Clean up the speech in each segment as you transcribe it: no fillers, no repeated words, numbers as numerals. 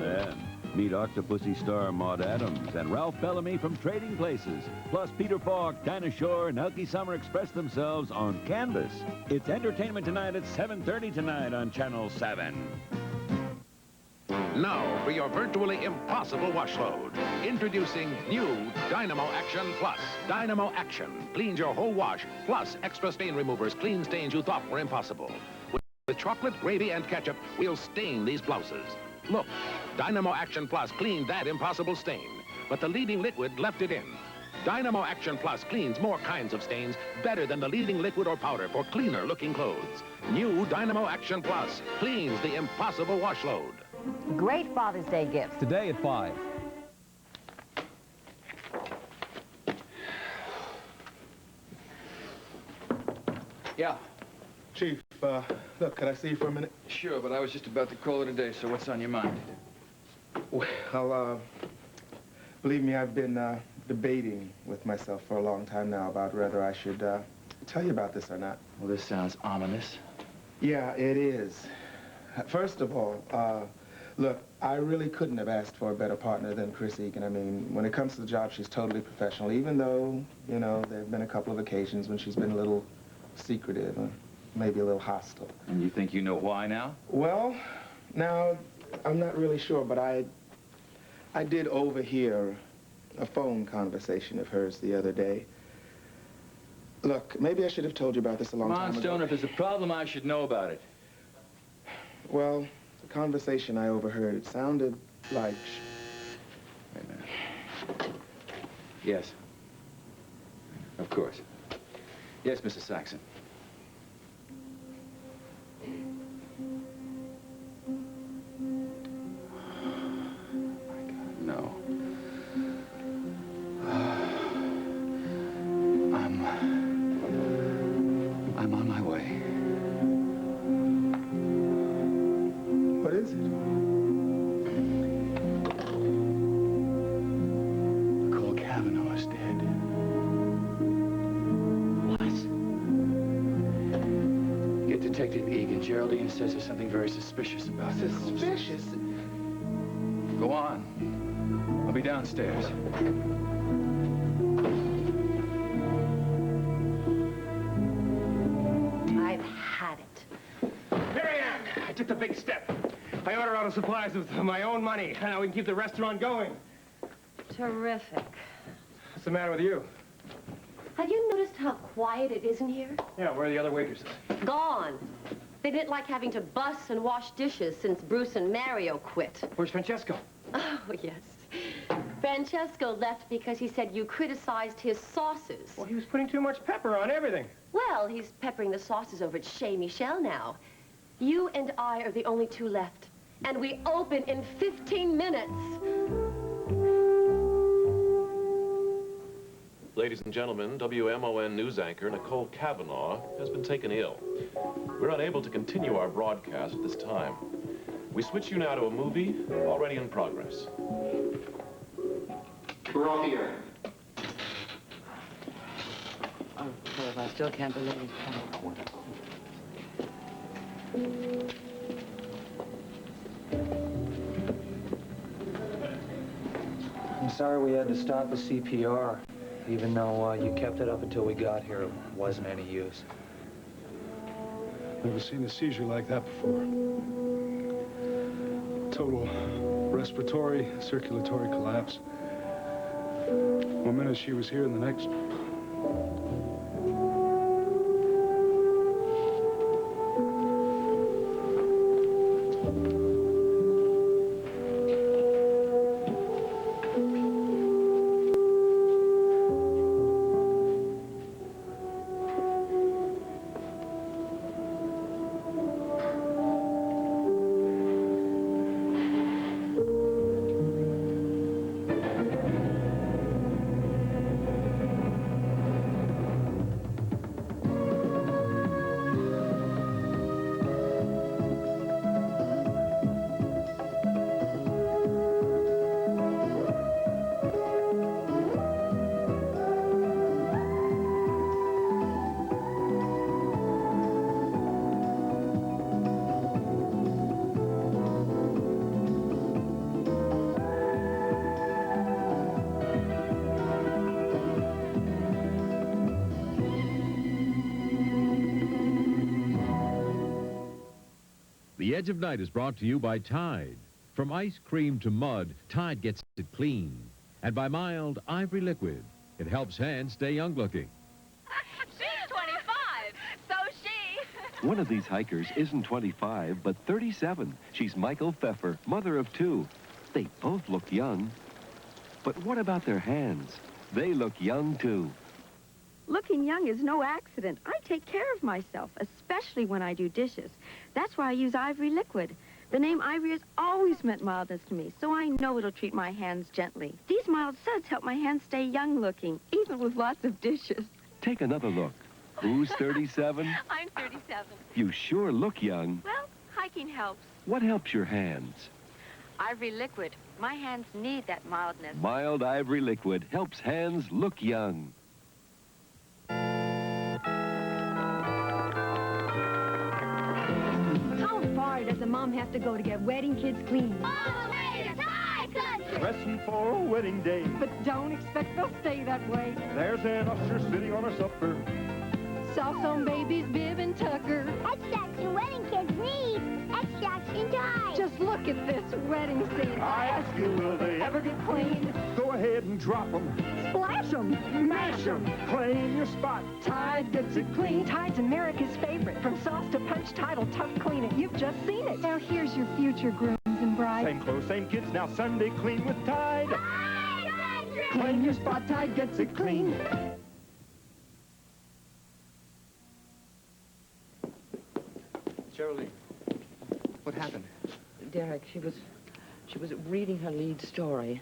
And meet Octopussy star Maud Adams and Ralph Bellamy from Trading Places. Plus Peter Falk, Dinah Shore, and Elkie Summer express themselves on Canvas. It's Entertainment Tonight at 7:30 tonight on Channel 7. Now for your virtually impossible wash load. Introducing new Dynamo Action Plus. Dynamo Action cleans your whole wash, plus extra stain removers clean stains you thought were impossible. With chocolate, gravy, and ketchup, we'll stain these blouses. Look, Dynamo Action Plus cleaned that impossible stain, but the leading liquid left it in. Dynamo Action Plus cleans more kinds of stains better than the leading liquid or powder for cleaner-looking clothes. New Dynamo Action Plus cleans the impossible wash load. Great Father's Day gifts. Today at 5. Yeah. Chief, look, can I see you for a minute? Sure, but I was just about to call it a day, so what's on your mind? Well, believe me, I've been debating with myself for a long time now about whether I should tell you about this or not. Well, this sounds ominous. Yeah, it is. First of all, look, I really couldn't have asked for a better partner than Chris Egan. I mean, when it comes to the job, she's totally professional, even though, you know, there have been a couple of occasions when she's been a little secretive, maybe a little hostile. And you think you know why now? Well, now, I'm not really sure, but I did overhear a phone conversation of hers the other day. Look, maybe I should have told you about this a long time ago. Come on, Stone, if there's a problem, I should know about it. Well, the conversation I overheard, it sounded like... Wait a minute. Yes. Of course. Yes, Mrs. Saxon. No. I'm on my way. What is it? Cole Kavanaugh's dead. What? Get Detective Egan. Geraldine says there's something very suspicious about this. Suspicious? Go on. I'll be downstairs. I've had it. Marianne, I took the big step. I ordered all the supplies with my own money. Now we can keep the restaurant going. Terrific. What's the matter with you? Have you noticed how quiet it is in here? Yeah, where are the other waitresses? Gone. They didn't like having to bus and wash dishes since Bruce and Mario quit. Where's Francesco? Oh, yes. Francesco left because he said you criticized his sauces. Well, he was putting too much pepper on everything. Well, he's peppering the sauces over at Chez Michel now. You and I are the only two left. And we open in 15 minutes. Ladies and gentlemen, WMON news anchor Nicole Kavanaugh has been taken ill. We're unable to continue our broadcast at this time. We switch you now to a movie already in progress. We're all here. Oh, Philip, I still can't believe it. I'm sorry we had to stop the CPR. Even though you kept it up until we got here, it wasn't any use. Never seen a seizure like that before. Total respiratory, circulatory collapse. One minute she was here and the next... The Edge of Night is brought to you by Tide. From ice cream to mud, Tide gets it clean. And by Mild Ivory Liquid. It helps hands stay young-looking. She's 25. So she. One of these hikers isn't 25, but 37. She's Michael Pfeffer, mother of 2. They both look young. But what about their hands? They look young, too. Looking young is no accident. I take care of myself, especially when I do dishes. That's why I use Ivory Liquid. The name Ivory has always meant mildness to me, so I know it'll treat my hands gently. These mild suds help my hands stay young-looking, even with lots of dishes. Take another look. Who's 37? I'm 37. You sure look young. Well, hiking helps. What helps your hands? Ivory Liquid. My hands need that mildness. Mild Ivory Liquid helps hands look young. How far does a mom have to go to get wedding kids clean? All the way to Thai country. Dressing for a wedding day. But don't expect they'll stay that way. There's an usher sitting on her supper. Soft-on babies, bib and tucker. Extraction wedding kids need extraction time. Just look at this wedding scene. I ask you, will they ever get cleaned? Go ahead and drop them. Splash them, mash them, Claim your spot. Tide gets it clean. Tide's America's favorite. From sauce to punch, Tide'll tough clean it. You've just seen it. Now here's your future grooms and brides. Same clothes, same kids, now Sunday clean with Tide. Claim your spot, Tide gets it clean. Geraldine, what happened? Derek, she was reading her lead story.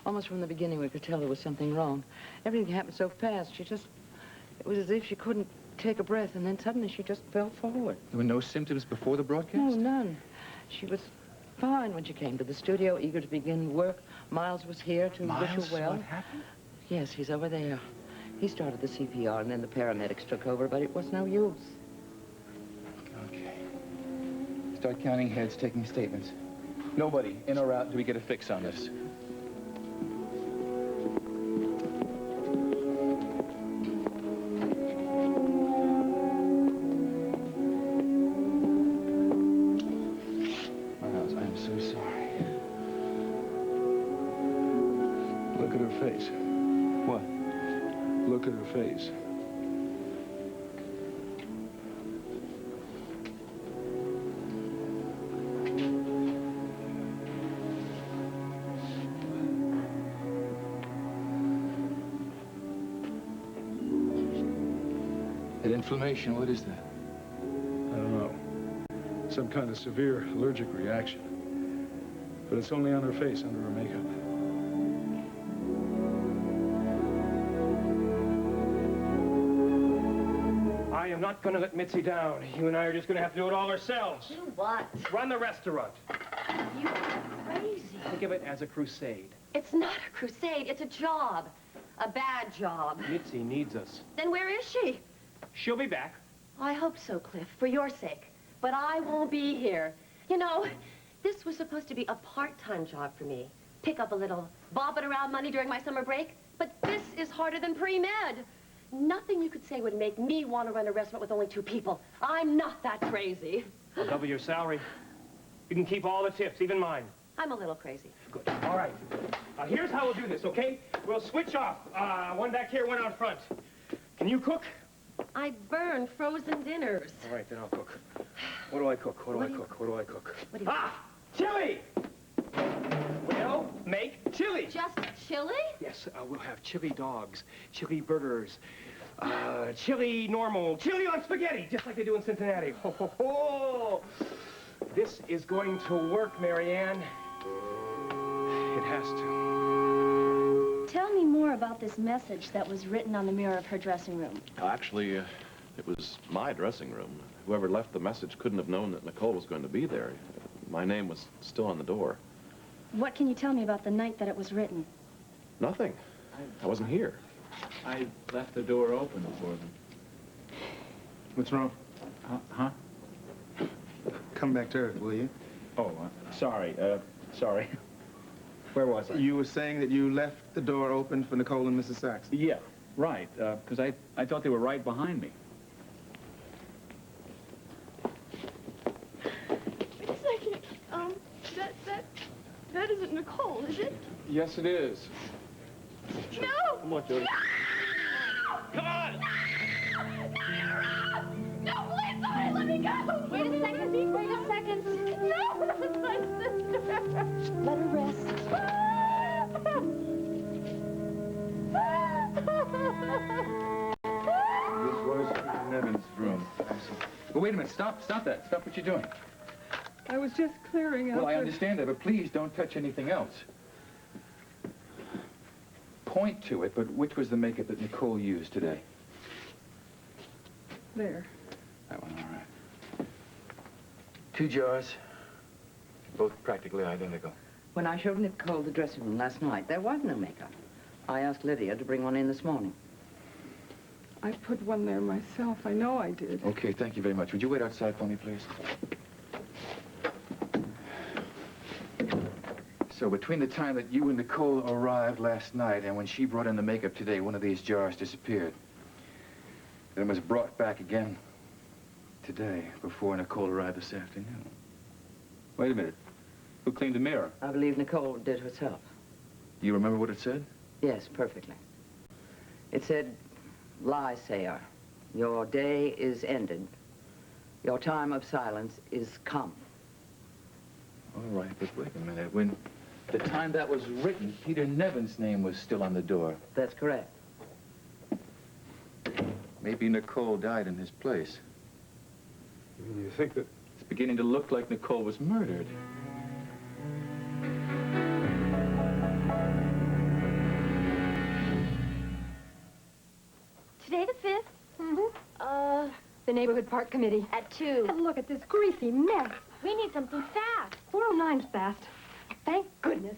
Almost from the beginning, we could tell there was something wrong. Everything happened so fast. It was as if she couldn't take a breath, and then suddenly she just fell forward. There were no symptoms before the broadcast? No, none. She was fine when she came to the studio, eager to begin work. Miles was here to wish her well. What happened? Yes, he's over there. He started the CPR, and then the paramedics took over, but it was no use. Okay. Start counting heads, taking statements. Nobody, in or out, do we get a fix on this? Miles, I'm so sorry. Look at her face. What? Look at her face. That inflammation, what is that? I don't know. Some kind of severe allergic reaction. But it's only on her face, under her makeup. I am not going to let Mitzi down. You and I are just going to have to do it all ourselves. Do what? Run the restaurant. You are crazy. Think of it as a crusade. It's not a crusade. It's a job. A bad job. Mitzi needs us. Then where is she? She'll be back. I hope so, Cliff, for your sake. But I won't be here. You know, this was supposed to be a part-time job for me. Pick up a little bobbing around money during my summer break. But this is harder than pre-med. Nothing you could say would make me want to run a restaurant with only 2 people. I'm not that crazy. I'll double your salary. You can keep all the tips, even mine. I'm a little crazy. Good. All right. Here's how we'll do this, okay? We'll switch off. One back here, one out front. Can you cook? I burn frozen dinners. All right, then I'll cook. What do I cook? What do I cook? What do I cook? What do you chili! We'll make chili. Just chili? Yes, we'll have chili dogs, chili burgers, chili normal, chili on spaghetti, just like they do in Cincinnati. Ho, ho, ho! This is going to work, Marianne. It has to. Tell me more about this message that was written on the mirror of her dressing room. Actually, it was my dressing room. Whoever left the message couldn't have known that Nicole was going to be there. My name was still on the door. What can you tell me about the night that it was written? Nothing. I wasn't here. I left the door open for them. What's wrong? Huh? Come back to earth, will you? Oh, sorry. Sorry. Where was I? You were saying that you left the door open for Nicole and Mrs. Sachs. Yeah, right. Because I thought they were right behind me. Where does isn't Nicole, is it? Yes, it is. No! Come on, Jody. Come on! No, please, somebody let me go! Wait a second, wait a second. No, that's my sister. Let her rest. This was Peter Nevin's room. Well, wait a minute. Stop that. Stop what you're doing. I was just clearing out. Well, I understand that, but please don't touch anything else. Point to it, but which was the makeup that Nicole used today? There. That one, all right. 2 jars, both practically identical. When I showed Nicole the dressing room last night, there was no makeup. I asked Lydia to bring one in this morning. I put one there myself. I know I did. Okay, thank you very much. Would you wait outside for me, please? So between the time that you and Nicole arrived last night and when she brought in the makeup today, one of these jars disappeared. Then it was brought back again today before Nicole arrived this afternoon. Wait a minute. Who cleaned the mirror? I believe Nicole did herself. Do you remember what it said? Yes, perfectly. It said, "Lie sayer, your day is ended. Your time of silence is come." All right, but wait a minute. When the time that was written, Peter Nevin's name was still on the door. That's correct. Maybe Nicole died in his place. You think that... It's beginning to look like Nicole was murdered. Today the 5th? Mm-hmm. The neighborhood park committee. At 2. And look at this greasy mess. We need something fast. 409's fast. Thank goodness.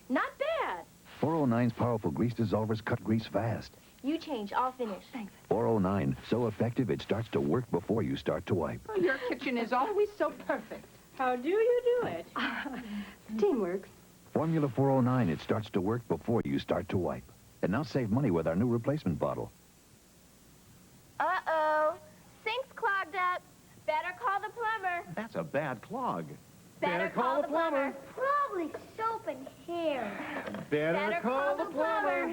Not bad. 409's powerful grease dissolvers cut grease fast. You change, I'll finish. Thanks. 409, so effective it starts to work before you start to wipe. Oh, your kitchen is always so perfect. How do you do it? Teamwork. Formula 409, it starts to work before you start to wipe. And now save money with our new replacement bottle. Uh-oh. Sink's clogged up. Better call the plumber. That's a bad clog. Better call the plumber. Probably soap and hair. Better call the plumber.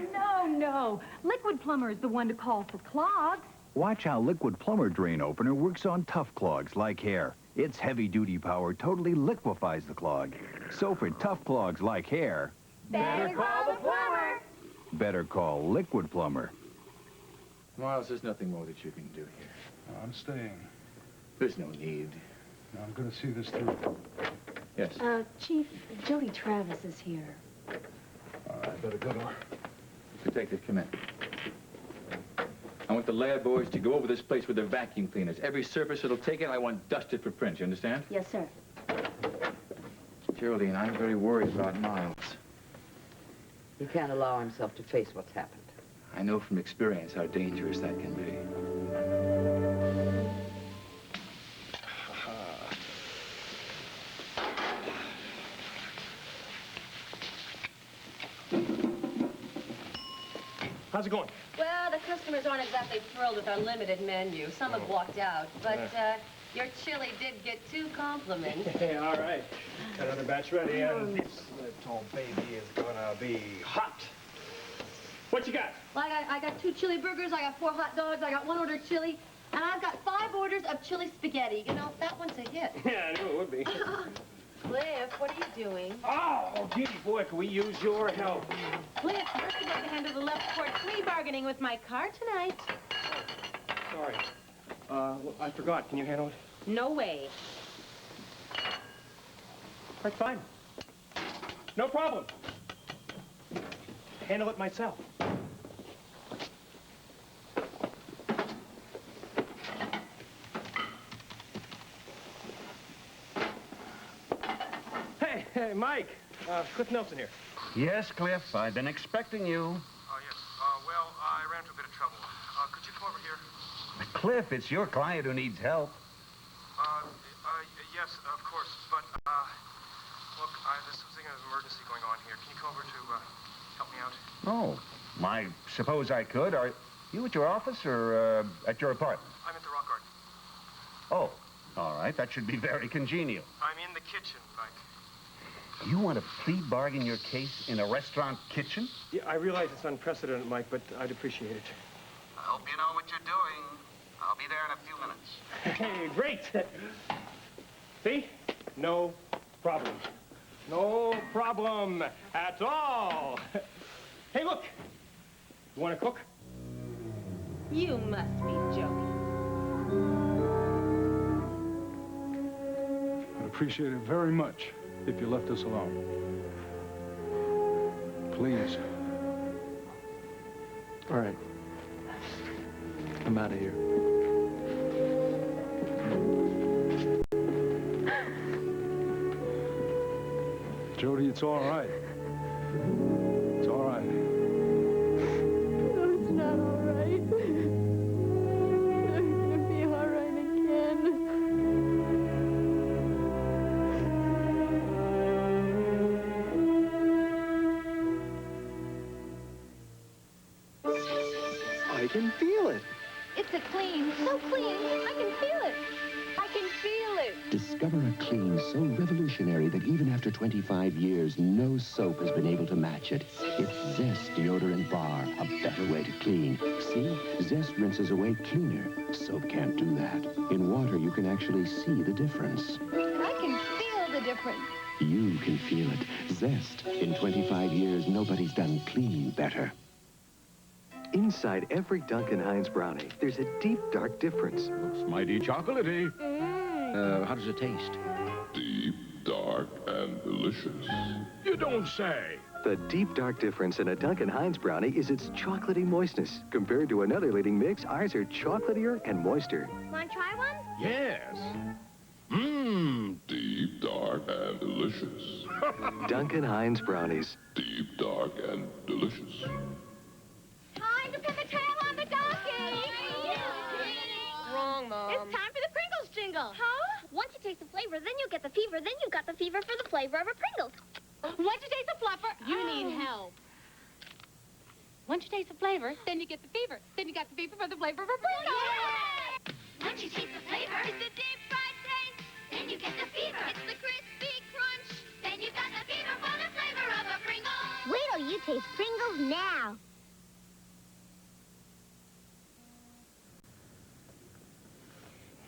No. Liquid plumber is the one to call for clogs. Watch how Liquid Plumber Drain Opener works on tough clogs like hair. Its heavy-duty power totally liquefies the clog. So for tough clogs like hair, Better call the plumber. better call Liquid Plumber. Miles, there's nothing more that you can do here. I'm staying. There's no need. I'm going to see this through. Yes. Chief, Jody Travis is here. I better go to her. Detective, come in. I want the lab boys to go over this place with their vacuum cleaners. Every surface it'll take it, I want dusted for prints. You understand? Yes, sir. Geraldine, I'm very worried about Miles. He can't allow himself to face what's happened. I know from experience how dangerous that can be. How's it going? Well, the customers aren't exactly thrilled with our limited menu. Some have walked out, but your chili did get 2 compliments. Hey, all right. Got another batch ready, and this little baby is gonna be hot. What you got? Well, I got 2 chili burgers, I got 4 hot dogs, I got 1 order chili, and I've got 5 orders of chili spaghetti. You know, that one's a hit. Yeah, I knew it would be. Cliff, what are you doing? Oh, gee, boy, can we use your help? Cliff, you're going to handle the left court plea bargaining with my car tonight. Sorry. Well, I forgot. Can you handle it? No way. That's fine. No problem. Handle it myself. Hey, Mike. Cliff Nelson here. Yes, Cliff. I've been expecting you. Oh, yes. Well, I ran into a bit of trouble. Could you come over here? Cliff, it's your client who needs help. Yes, of course. But, look, there's something of an emergency going on here. Can you come over to, help me out? Oh, I suppose I could. Are you at your office or at your apartment? I'm at the Rock Garden. Oh, all right. That should be very congenial. I'm in the kitchen, Mike. You want to plea bargain your case in a restaurant kitchen? Yeah, I realize it's unprecedented, Mike, but I'd appreciate it. I hope you know what you're doing. I'll be there in a few minutes. Hey, great. See? No problem. No problem at all. Hey, look. You want to cook? You must be joking. I'd appreciate it very much if you left us alone. Please. All right. I'm out of here. Jody, it's all right. It's all right. No, it's not all right. It's not gonna be all right again. I can feel it. It's a clean, so clean. I can feel it. I can feel it. Discover a clean so revolutionary that even after 25 years, no soap has been able to match it. It's Zest Deodorant Bar, a better way to clean. See? Zest rinses away cleaner. Soap can't do that. In water, you can actually see the difference. I can feel the difference. You can feel it. Zest. In 25 years, nobody's done clean better. Inside every Duncan Hines brownie, there's a deep, dark difference. Looks mighty chocolatey. How does it taste? Deep, dark, and delicious. You don't say. The deep, dark difference in a Duncan Hines brownie is its chocolatey moistness. Compared to another leading mix, ours are chocolatier and moister. Want to try one? Yes. Deep, dark, and delicious. Duncan Hines brownies. Deep, dark, and delicious. Time to put the tail on the donkey! Wrong, Mom. It's time for the Pringles jingle. Huh? Once you taste the flavor, then you get the fever. Then you've got the fever for the flavor of a Pringles. Once you taste the fluffer, you need help. Once you taste the flavor, then you get the fever. Then you got the fever for the flavor of a Pringles. Yeah! Once you taste the flavor, it's the deep fried taste. Then you get the fever. It's the crispy crunch. Then you got the fever for the flavor of a Pringles. Wait till you taste Pringles now.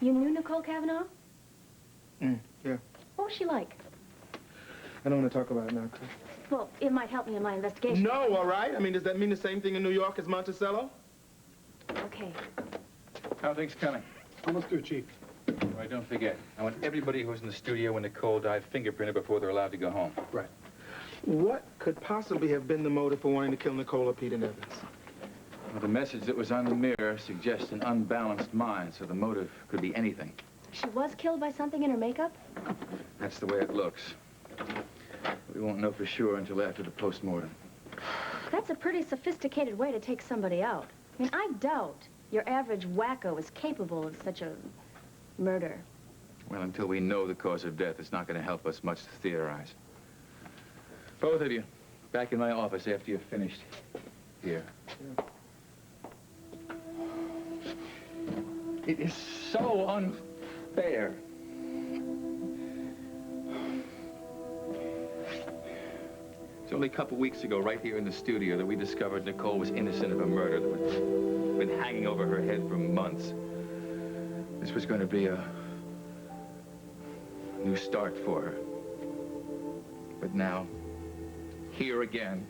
You knew Nicole Kavanaugh? Yeah. What was she like? I don't want to talk about it now, Chris. Well, it might help me in my investigation. No, all right? I mean, does that mean the same thing in New York as Monticello? Okay. How are things coming? Almost through, Chief. All right, don't forget. I want everybody who was in the studio when Nicole died fingerprinted before they're allowed to go home. Right. What could possibly have been the motive for wanting to kill Nicole or Pete and Evans? Well, the message that was on the mirror suggests an unbalanced mind, so the motive could be anything. She was killed by something in her makeup? That's the way it looks. We won't know for sure until after the postmortem. That's a pretty sophisticated way to take somebody out. I mean, I doubt your average wacko is capable of such a murder. Well, until we know the cause of death, it's not going to help us much to theorize. Both of you, back in my office after you're finished here. Yeah. It is so unfair. It's only a couple weeks ago, right here in the studio, that we discovered Nicole was innocent of a murder that had been hanging over her head for months. This was going to be a new start for her. But now, here again,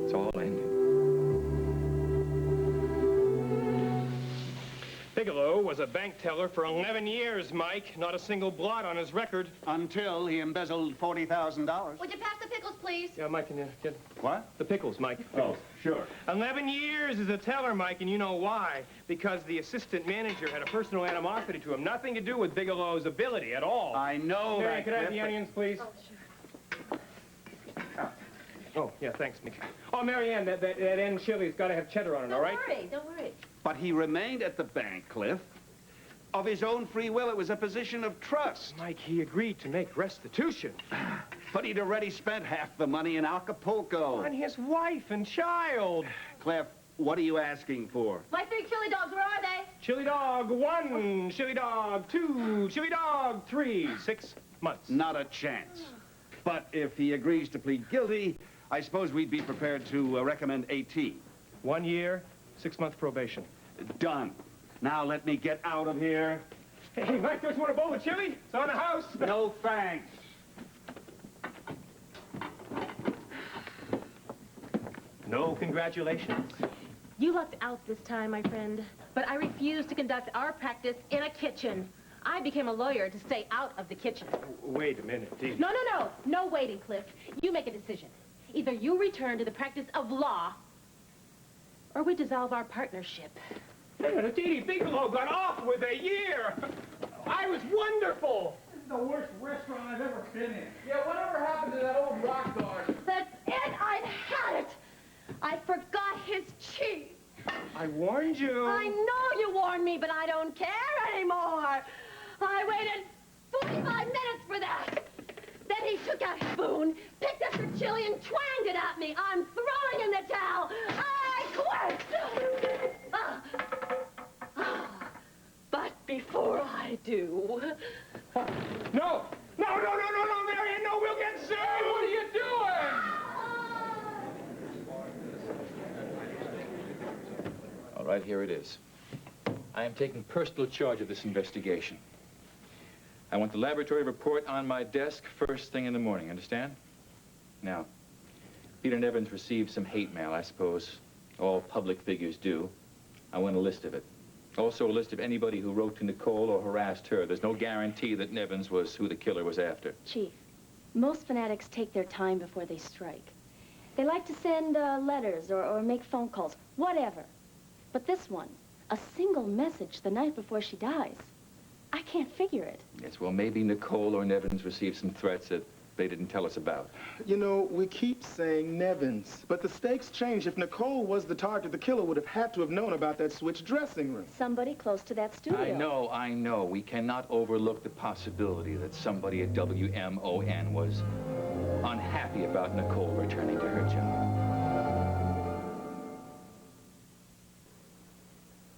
it's all ended. Bigelow was a bank teller for 11 years, Mike. Not a single blot on his record. Until he embezzled $40,000. Would you pass the pickles, please? Yeah, Mike, can you get... What? The pickles, Mike. Oh, sure. 11 years as a teller, Mike, and you know why. Because the assistant manager had a personal animosity to him. Nothing to do with Bigelow's ability at all. I know Mary, that, could I have Cliff, the but- onions, please? Ah. Oh, yeah, thanks, Nick. Oh, Marianne, that end chili's got to have cheddar on it, all right? Don't worry. But he remained at the bank, Cliff. Of his own free will, it was a position of trust. Mike, he agreed to make restitution. But he'd already spent half the money in Acapulco. On his wife and child. Cliff, what are you asking for? My 3 chili dogs, where are they? Chili dog 1, chili dog 2, chili dog 3, 6 months. Not a chance. But if he agrees to plead guilty, I suppose we'd be prepared to recommend 18. 1 year, 6-month probation. Done. Now let me get out of here. Hey, Mike, don't you want a bowl of chili? It's on the house. No thanks. No congratulations. You lucked out this time, my friend. But I refuse to conduct our practice in a kitchen. I became a lawyer to stay out of the kitchen. Wait a minute, Dee. No, no, no. No waiting, Cliff. You make a decision. Either you return to the practice of law, or we dissolve our partnership. Wait a minute, Dee Bigelow got off with a year. I was wonderful. This is the worst restaurant I've ever been in. Yeah, whatever happened to that old rock garden? That's it! I've had it! I forgot his cheese. I warned you. I know you warned me, but I don't care anymore. I waited 45 minutes for that. Then he took out his spoon, picked up the chili, and twanged it at me. I'm throwing in the towel. I quit. But before I do... No! No, Marion, no, we'll get sued! Hey, what are you doing? All right, here it is. I am taking personal charge of this investigation. I want the laboratory report on my desk first thing in the morning, understand? Now, Peter Nevins received some hate mail, I suppose. All public figures do. I want a list of it. Also a list of anybody who wrote to Nicole or harassed her. There's no guarantee that Nevins was who the killer was after. Chief, most fanatics take their time before they strike. They like to send letters or make phone calls, whatever. But this one, a single message the night before she dies, I can't figure it. Yes, well, maybe Nicole or Nevins received some threats that they didn't tell us about. You know, we keep saying Nevins, but the stakes change. If Nicole was the target, the killer would have had to have known about that switch dressing room. Somebody close to that studio. I know. We cannot overlook the possibility that somebody at WMON was unhappy about Nicole returning to her job.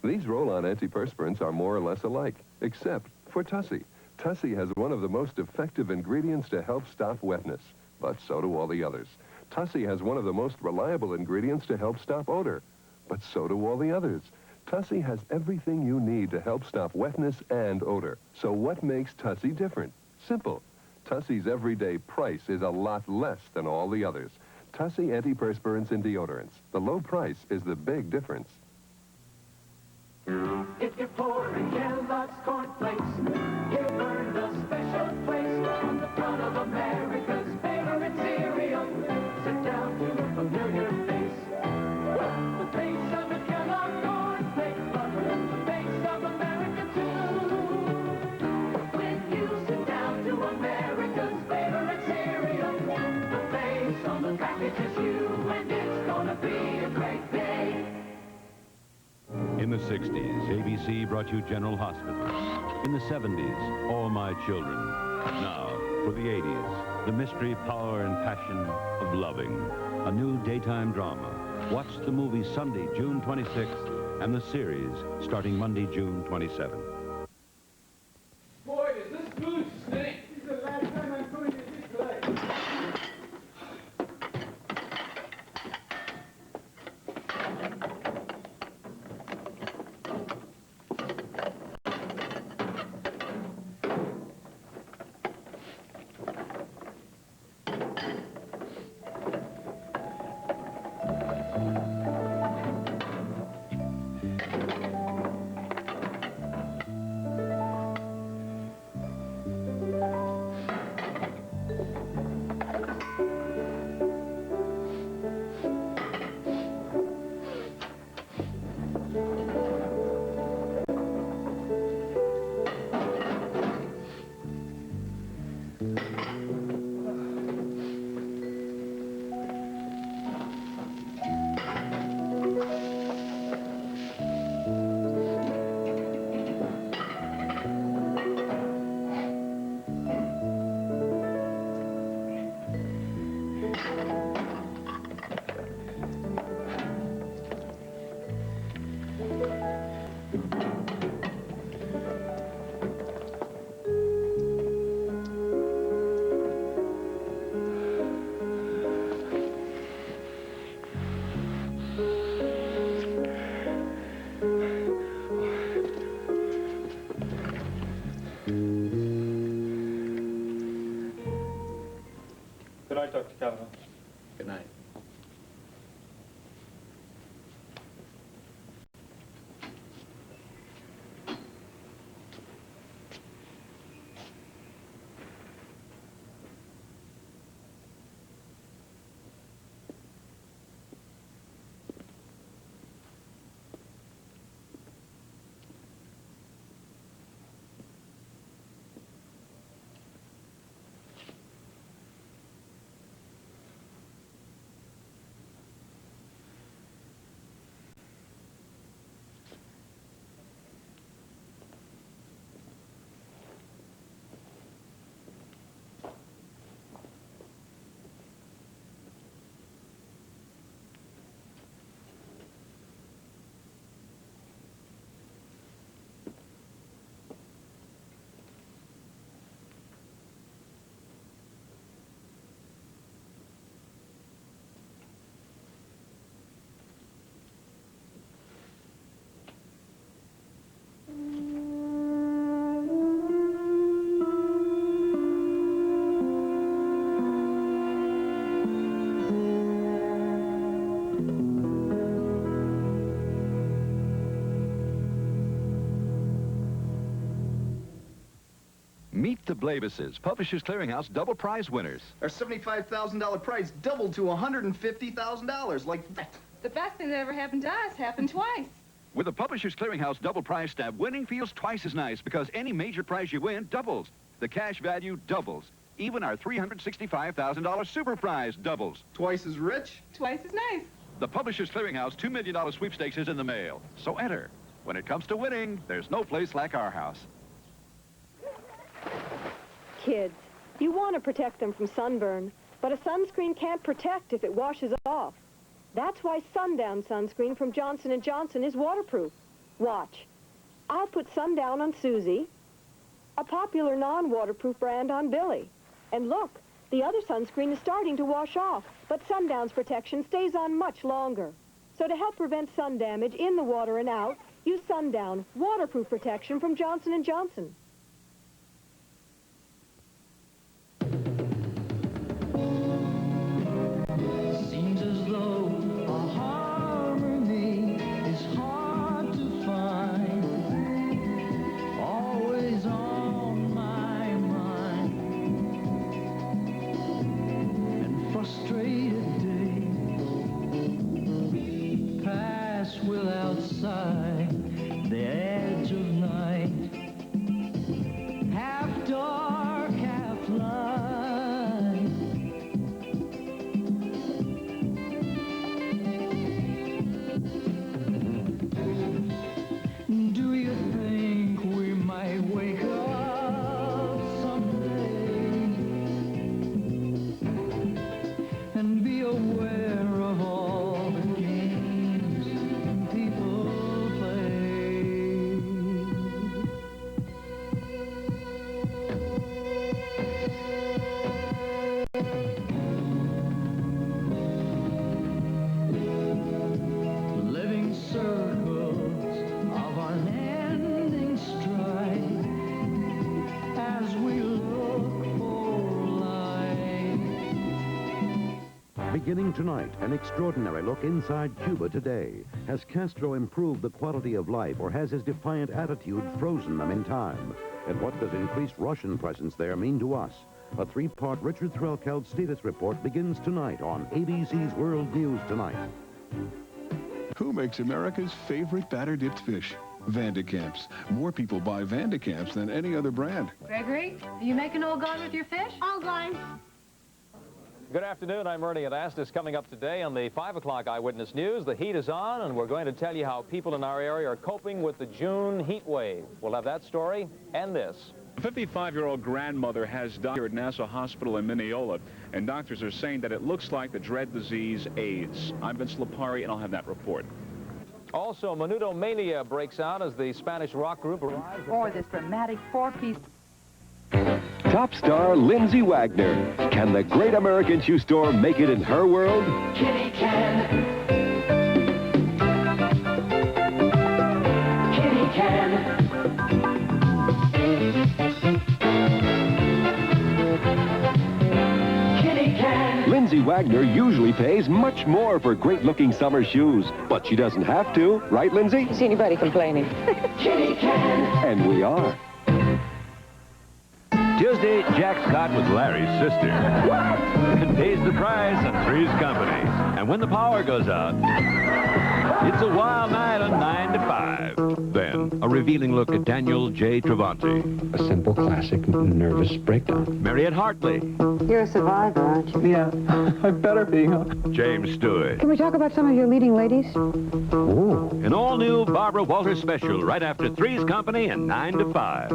These roll-on antiperspirants are more or less alike, except for Tussie. Tussie has one of the most effective ingredients to help stop wetness, but so do all the others. Tussie has one of the most reliable ingredients to help stop odor, but so do all the others. Tussie has everything you need to help stop wetness and odor. So what makes Tussie different? Simple. Tussie's everyday price is a lot less than all the others. Tussie antiperspirants and deodorants. The low price is the big difference. If you're pouring Kellogg's cornflakes, you've earned a special place on the front of America's favorite cereal. Sit down to a familiar face. The face of a Kellogg cornflake lover, the face of America too. When you sit down to America's favorite cereal, the face on the package is you, and it's gonna be a great day. In the 60s, ABC brought you General Hospital. In the 70s, All My Children. Now, for the 80s, the mystery, power, and passion of loving. A new daytime drama. Watch the movie Sunday, June 26th, and the series starting Monday, June 27th. Boy, does this food stink. This is the last time I'm going to this place. Good night, Dr. Cavanaugh. Good night. Meet the Blavises, Publishers Clearinghouse double prize winners. Our $75,000 prize doubled to $150,000, like that. The best thing that ever happened to us happened twice. With the Publishers Clearinghouse double prize stamp, winning feels twice as nice because any major prize you win doubles. The cash value doubles. Even our $365,000 super prize doubles. Twice as rich? Twice as nice. The Publishers Clearinghouse $2 million sweepstakes is in the mail. So enter. When it comes to winning, there's no place like our house. Kids, you want to protect them from sunburn, but a sunscreen can't protect if it washes off. That's why Sundown sunscreen from Johnson & Johnson is waterproof. Watch. I'll put Sundown on Susie, a popular non-waterproof brand on Billy. And look, the other sunscreen is starting to wash off, but Sundown's protection stays on much longer. So to help prevent sun damage in the water and out, use Sundown, waterproof protection from Johnson & Johnson. Seems as though a harmony is hard to find. Always on my mind. And frustrated days pass without sight. The edge of night, half dark, half light. Do you think we might wake up someday and be aware of all the games people play? Living circles of unending strife as we look for light. Beginning tonight, an extraordinary look inside Cuba today. Has Castro improved the quality of life, or has his defiant attitude frozen them in time? And what does increased Russian presence there mean to us? A three-part Richard Threlkeld status report begins tonight on ABC's World News Tonight. Who makes America's favorite batter-dipped fish? Vandekamps. More people buy Vandekamps than any other brand. Gregory, are you making all gone with your fish? All gone. Good afternoon, I'm Ernie Anastas. Coming up today on the 5 o'clock Eyewitness News, the heat is on, and we're going to tell you how people in our area are coping with the June heat wave. We'll have that story and this. A 55-year-old grandmother has died here at Nassau Hospital in Mineola, and doctors are saying that it looks like the dread disease AIDS. I'm Vince Lipari, and I'll have that report. Also, Menudo Mania breaks out as the Spanish rock group arrives. Or this dramatic four-piece. Top star Lindsay Wagner. Can the great American shoe store make it in her world? Kitty can. Kitty can. Kitty Can. Lindsay Wagner usually pays much more for great-looking summer shoes, but she doesn't have to, right, Lindsay? See anybody complaining? Kitty Can. And we are. Tuesday, Jack's caught with Larry's sister. And pays the price on Three's Company. And when the power goes out, it's a wild night on 9 to 5. Then, a revealing look at Daniel J. Travanti. A simple, classic, nervous breakdown. Mariette Hartley. You're a survivor, aren't you? Yeah, I better be, huh? James Stewart. Can we talk about some of your leading ladies? Ooh. An all-new Barbara Walters special right after Three's Company and 9 to 5.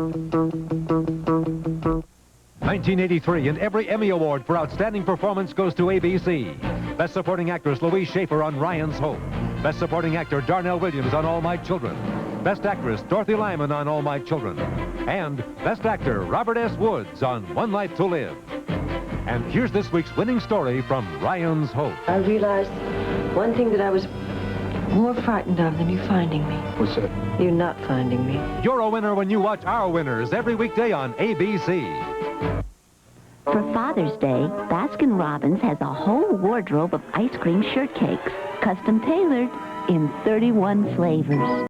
1983, and every Emmy Award for Outstanding Performance goes to ABC. Best Supporting Actress Louise Schaefer on Ryan's Hope. Best Supporting Actor Darnell Williams on All My Children. Best Actress Dorothy Lyman on All My Children. And Best Actor Robert S. Woods on One Life to Live. And here's this week's winning story from Ryan's Hope. I realized one thing that I was more frightened of than you finding me. What's that? You not finding me. You're a winner when you watch Our Winners every weekday on ABC. For Father's Day, Baskin-Robbins has a whole wardrobe of ice cream shortcakes, custom tailored in 31 flavors.